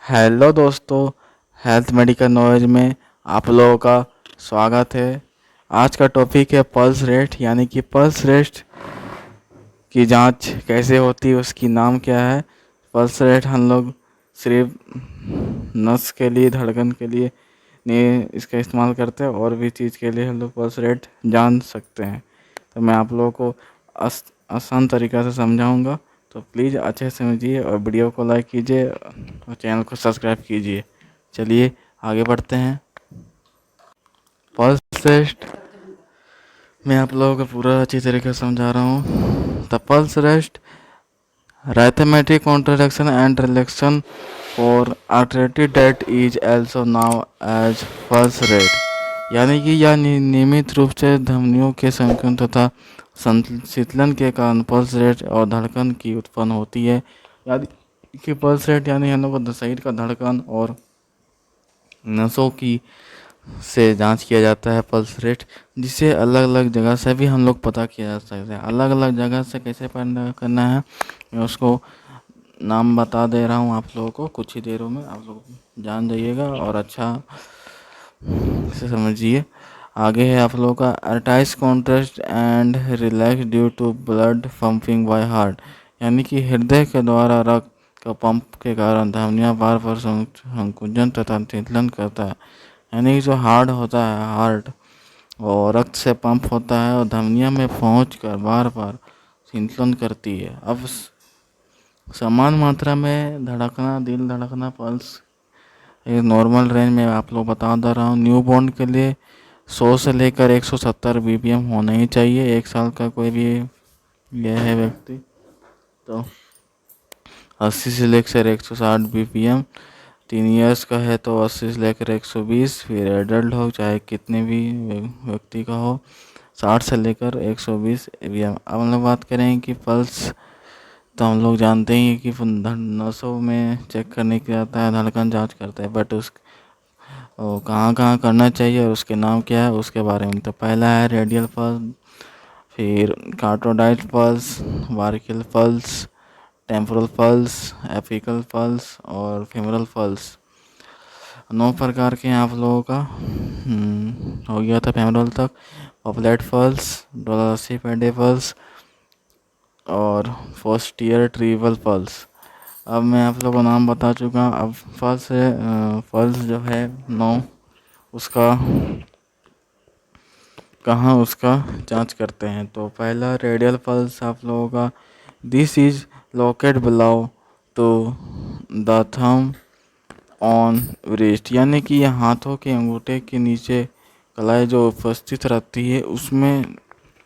Hello दोस्तों, health medical knowledge में आप लोगों का स्वागत है। आज का टॉपिक है पल्स रेट, यानी कि पल्स रेट की जांच कैसे होती है, उसकी नाम क्या है। पल्स रेट हम लोग सिर्फ नस के लिए, धड़कन के लिए नहीं इसका इस्तेमाल करते हैं, और भी चीज़ के लिए हम लोग पल्स रेट जान सकते हैं। तो मैं आप लोगों को आसान तरीक़ा से समझाऊंगा, तो प्लीज़ अच्छे से समझिए और वीडियो को लाइक कीजिए और चैनल को सब्सक्राइब कीजिए। चलिए आगे बढ़ते हैं। पल्स टेस्ट मैं आप लोगों को पूरा अच्छी तरीके से समझा रहा हूँ। The pulse rest arithmetic contraction and relaxation for artery that is also known as pulse rate, यानी कि यह नियमित रूप से धमनियों के संकुचन तथा संशीतलन के कारण पल्स रेट और धड़कन की उत्पन्न होती है। यानी कि पल्स रेट यानी हम लोग को शरीर का धड़कन और नसों की से जांच किया जाता है पल्स रेट, जिसे अलग अलग जगह से भी हम लोग पता किया जा सकता है। अलग अलग जगह से कैसे पता करना है मैं उसको नाम बता दे रहा हूँ आप लोगों को। कुछ ही देरों में आप लोग जान जाइएगा और अच्छा से समझिए। आगे है आप लोगों का arteries contrast and relax due to blood pumping by heart, यानी कि हृदय के द्वारा रक्त का पंप के कारण धमनियाँ बार बार संकुचन तथा संतुलन करता है। यानी कि जो हार्ट और रक्त से पंप होता है और धमनियों में पहुंचकर बार बार संतुलन करती है। अब समान मात्रा में धड़कना, दिल धड़कना, पल्स एक नॉर्मल रेंज में आप लोग बता दे रहा हूँ। न्यू बॉर्न के लिए 100 से लेकर 170 बीपीएम होना ही चाहिए। 1 साल का कोई भी यह है व्यक्ति तो 80 से लेकर 160 बीपीएम। 3 इयर्स का है तो 80 से लेकर 120। फिर एडल्ट हो चाहे कितने भी व्यक्ति का हो 60 से लेकर 120 बीपीएम। अब हम लोग बात करें कि पल्स, तो हम लोग जानते ही हैं कि नसों में चेक करने के आता है, धड़कन जांच करता है, बट उस कहाँ कहाँ करना चाहिए और उसके नाम क्या है उसके बारे में। तो पहला है रेडियल पल्स, फिर कार्टोडाइल पल्स, वार्किल pulse, temporal pulse, apical pulse और फेमरल पल्स। 9 प्रकार के हैं आप लोगों का। हो गया था फेमरल तक। पॉपुलेट पल्स, डोलासी पेडे पल्स और पोस्टीरियर ट्रीवल पल्स। अब मैं आप लोगों को नाम बता चुका हूँ। अब पल्स जो है 9, उसका कहाँ उसका जांच करते हैं। तो पहला रेडियल पल्स आप लोगों का, दिस इज लोकेट बिलो तो द थंब ऑन wrist, यानी कि यह हाथों के अंगूठे के नीचे कलाई जो उपस्थित रहती है उसमें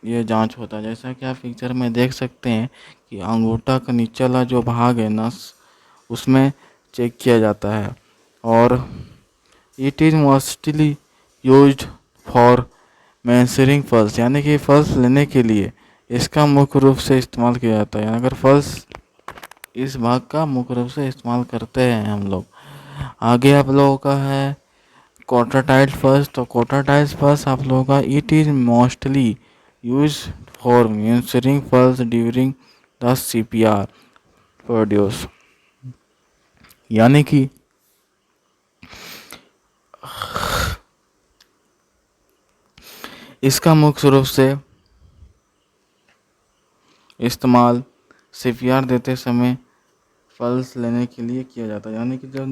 यह जांच होता है। जैसा कि आप पिक्चर में देख सकते हैं कि अंगूठा का नीचला जो भाग है नस, उसमें चेक किया जाता है। और it is mostly used for measuring pulse, यानी कि पल्स लेने के लिए इसका मुख्य रूप से इस्तेमाल किया जाता है। अगर पल्स इस भाग का मुख्य रूप से इस्तेमाल करते हैं हम लोग। आगे आप लोगों का है क्वार्टाटाइल पल्स। तो क्वार्टाटाइल पल्स आप लोगों का, it is mostly use for measuring pulse during the CPR produce, यानी कि इसका मुख्य रूप से इस्तेमाल सीपीआर देते समय पल्स लेने के लिए किया जाता है। यानी कि जो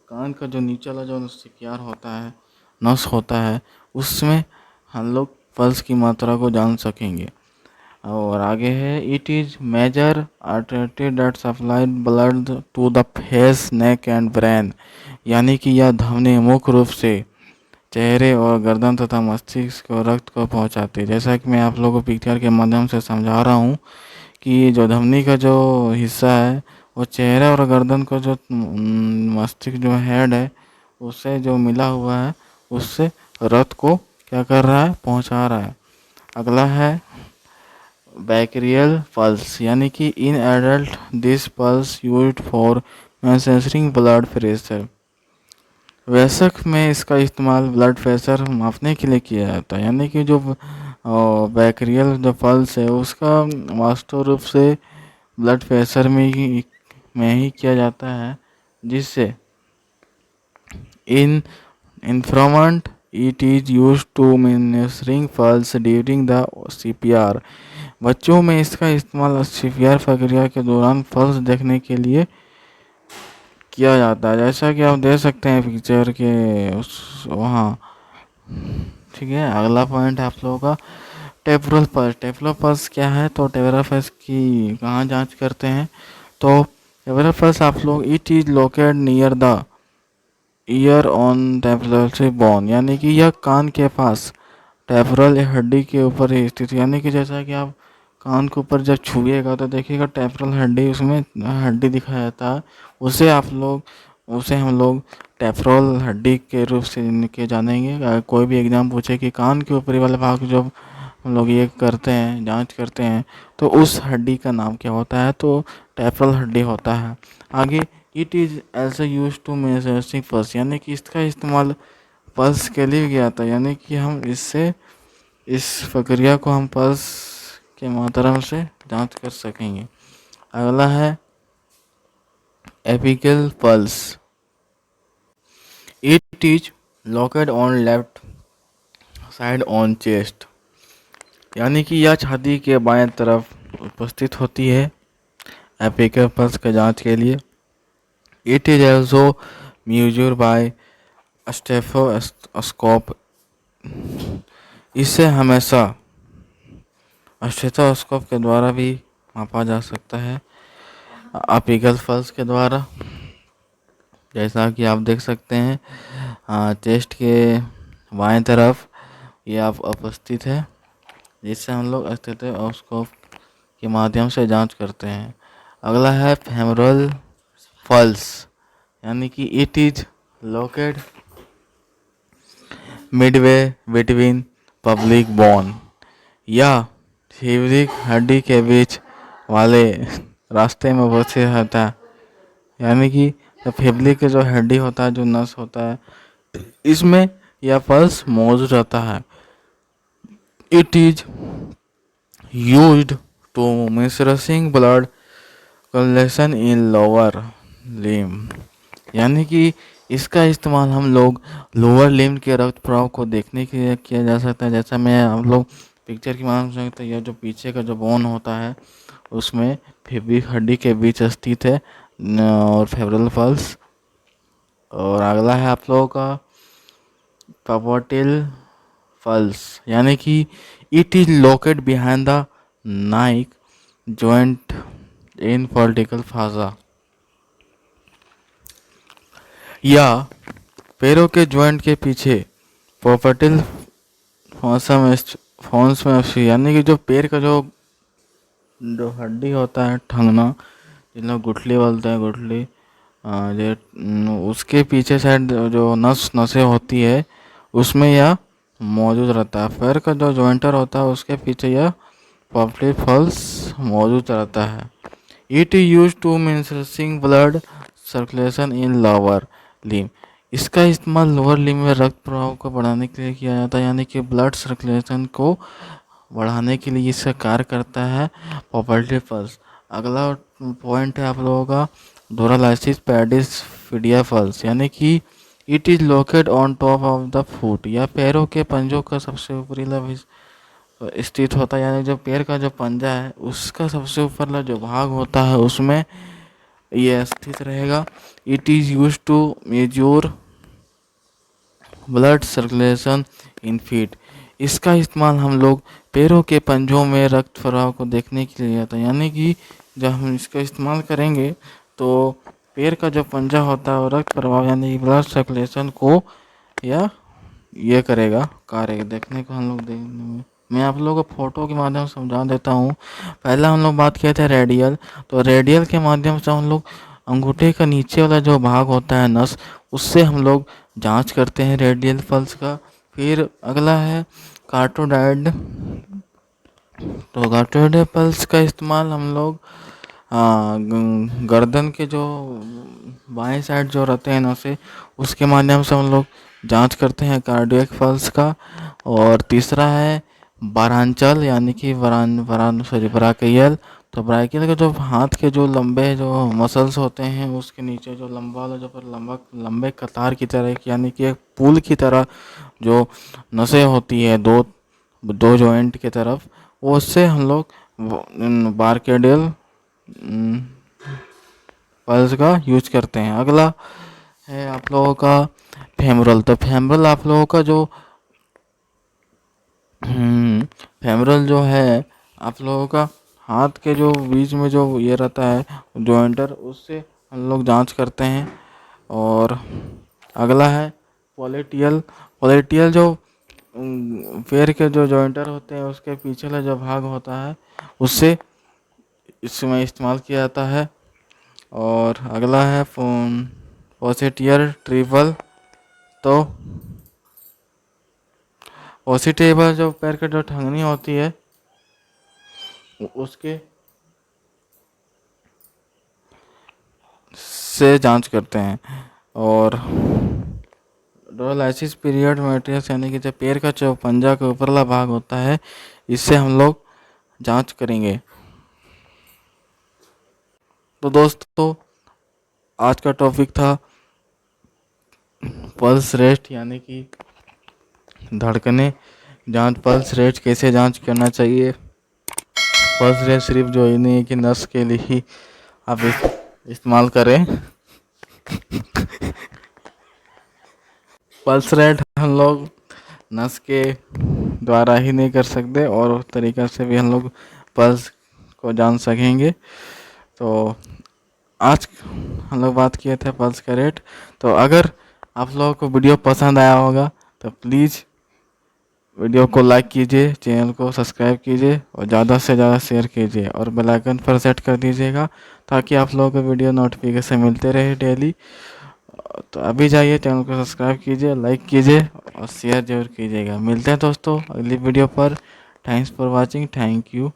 कान का जो नीचला जो सीपीआर होता है, नस होता है, उसमें हम लोग पल्स की मात्रा को जान सकेंगे। और आगे है it is major artery that supply blood to the face, neck and brain, यानी कि यह धमनी मुख्य रूप से चेहरे और गर्दन तथा मस्तिष्क को रक्त को पहुंचाती है। जैसा कि मैं आप लोगों को पिक्चर के माध्यम से समझा रहा हूँ कि जो धमनी का जो हिस्सा है वो चेहरे और गर्दन को जो मस्तिष्क जो हेड है उससे जो मिला हुआ है, उससे रक्त को क्या कर रहा है, पहुंचा रहा है। अगला है बैक्टीरियल पल्स, यानी कि in adult this pulse used for measuring blood pressure, वयस्क में इसका इस्तेमाल ब्लड प्रेशर मापने के लिए किया जाता है। यानी कि जो बैक्टीरियल जो पल्स है उसका वास्तव रूप से ब्लड प्रेशर में ही किया जाता है, जिससे In informant, it is used to measuring pulse during the CPR. बच्चों में इसका इस्तेमाल सीपीआर प्रक्रिया के दौरान पल्स देखने के लिए किया जाता है, जैसा कि आप देख सकते हैं पिक्चर के उस वहाँ। ठीक है, अगला पॉइंट है आप लोगों का टेम्पोरल पल्स। टेम्पोरल पल्स क्या है? तो टेम्पोरल पल्स की कहाँ जांच करते हैं? तो टेम्पोरल पल्स आप लोग it is located near the year on temporal bone, यानी कि यह कान के पास टेम्पोरल हड्डी के ऊपर ही स्थित, यानी कि जैसा कि आप कान के ऊपर जब छुएगा तो देखिएगा टेम्पोरल हड्डी, उसमें हड्डी दिखाया जाता है, उसे हम लोग टेम्पोरल हड्डी के रूप से के जानेंगे। अगर कोई भी एग्जाम पूछे कि कान के ऊपरी वाले भाग जो हम लोग ये करते हैं, जांच करते हैं, तो उस हड्डी का नाम क्या होता है? तो टेम्पोरल हड्डी होता है। आगे it is also use to measuring pulse, यानी कि इसका इस्तेमाल पल्स के लिए किया जाता है, यानी कि हम इससे इस प्रक्रिया को हम पल्स के माध्यम से जांच कर सकेंगे। अगला है apical pulse. It is located on left side on chest, यानी कि यह छाती के बाएं तरफ उपस्थित होती है एपिकल पल्स के जांच के लिए। It is also measured by stethoscope, इसे हमेशा स्टेथोस्कोप के द्वारा भी मापा जा सकता है एपिकल पल्स के द्वारा। जैसा कि आप देख सकते हैं चेस्ट के बाएं तरफ ये आप उपस्थित है, जिससे हम लोग स्टेथोस्कोप के माध्यम से जांच करते हैं। अगला है फेमोरल पल्स, यानी कि it is located Midway between public bone, या फीवरिक हड्डी के बीच वाले रास्ते में उपस्थित होता है, यानी कि फेफड़े के जो हड्डी होता है, जो नस होता है, इसमें यह पल्स मौजूद रहता है। It is used to measuring blood circulation in lower limb, यानी कि इसका इस्तेमाल हम लोग लोअर लिम्ब के रक्त प्रवाह को देखने के लिए किया जा सकता है। जैसा मैं हम लोग पिक्चर की माध्यम से सकते हैं, यह जो पीछे का जो बोन होता है उसमें फेफड़िक हड्डी के बीच स्थित है और फेमोरल पल्स। और अगला है आप लोगों का पापोटिल पल्स, यानी कि it is located behind the Naik joint in political फाजा, या पैरों के जॉइंट के पीछे पोपेटिल फोन्स में स्थित, यानी कि जो पैर का जो हड्डी होता है ठंगना, जिन लोग गुठली बोलते हैं, गुठली उसके पीछे साइड जो नसें होती है उसमें यह मौजूद रहता है। पैर का जो जॉइंटर होता है उसके पीछे यह पॉपुलर पल्स मौजूद रहता है। It is use to measuring blood circulation in lower limb, इसका इस्तेमाल लोअर लिम्ब में रक्त प्रवाह को बढ़ाने के लिए किया जाता है, यानी कि ब्लड सर्कुलेशन को बढ़ाने के लिए इसका कार्य करता है पॉपुलर पल्स। अगला पॉइंट है आप लोगों का डोरालाइसिस पैडिस फीडिया पल्स, यानी कि it is located on top of the foot, या पैरों के पंजों का सबसे ऊपरी लव स्थित होता है, यानी जो पैर का जो पंजा है उसका सबसे ऊपर जो भाग होता है उसमें यह स्थित रहेगा। It is use to major blood circulation in feet, इसका इस्तेमाल हम लोग पैरों के पंजों में रक्त प्रवाह को देखने के लिए आता है, यानी कि जब हम इसका इस्तेमाल करेंगे तो पैर का जो पंजा होता है और रक्त प्रवाह यानी कि ब्लड सर्कुलेशन को या ये करेगा कार्य देखने को हम लोग देखने में। मैं आप लोगों को फोटो के माध्यम से समझा देता हूँ। पहला हम लोग बात किए थे रेडियल, तो रेडियल के माध्यम से हम लोग अंगूठे का नीचे वाला जो भाग होता है नस, उससे हम लोग जांच करते हैं रेडियल पल्स का। फिर अगला है कार्टोडाइड, तो कार्टोडाइड पल्स का इस्तेमाल हम लोग गर्दन के जो बाएं साइड जो रहते हैं नसें, उसके माध्यम से हम लोग जांच करते हैं कार्डियक पल्स का। और तीसरा है बारांचल, यानी कि ब्राकियल, तो ब्राकियल के जो हाथ के जो लंबे जो मसल्स होते हैं उसके नीचे जो लंबा वाला जो पर लंबा लंबे कतार की तरह यानी कि एक पुल की तरह जो नसें होती है दो दो जॉइंट की तरफ, वो उससे हम लोग बारकेडियल पल्स का यूज करते हैं। अगला है आप लोगों का फेमरल। तो फेमरल आप लोगों का जो फेमरल जो है आप लोगों का हाथ के जो बीच में जो ये रहता है जॉइंटर, उससे हम लोग जांच करते हैं। और अगला है पॉलिटियल। पॉलिटियल जो पैर के जो जॉइंटर होते हैं उसके पीछे का जो भाग होता है उससे इसमें इस्तेमाल किया जाता है। और अगला है पोस्टीरियर ट्रिबल। तो पोस्टीरियर जो पैर की जो टंगनी होती है उसके से जांच करते हैं। और डोरलाइसिस पीरियड मेट्रियस यानी कि जो पैर का जो पंजा का ऊपरला भाग होता है, इससे हम लोग जांच करेंगे। तो दोस्तों आज का टॉपिक था पल्स रेट यानी कि धड़कने जांच। पल्स रेट कैसे जांच करना चाहिए। पल्स रेट सिर्फ जो ही नहीं है कि नस के लिए ही आप इस्तेमाल करें। पल्स रेट हम लोग नस के द्वारा ही नहीं कर सकते और उस तरीक़ा से भी हम लोग पल्स को जान सकेंगे। तो आज हम लोग बात किए थे पल्स का रेट। तो अगर आप लोगों को वीडियो पसंद आया होगा तो प्लीज़ वीडियो को लाइक कीजिए, चैनल को सब्सक्राइब कीजिए और ज़्यादा से ज़्यादा शेयर कीजिए और बेल आइकन पर सेट कर दीजिएगा ताकि आप लोगों को वीडियो नोटिफिकेशन मिलते रहे डेली। तो अभी जाइए चैनल को सब्सक्राइब कीजिए, लाइक कीजिए और शेयर जरूर कीजिएगा। मिलते हैं दोस्तों अगली वीडियो पर। Thanks for watching. Thank you.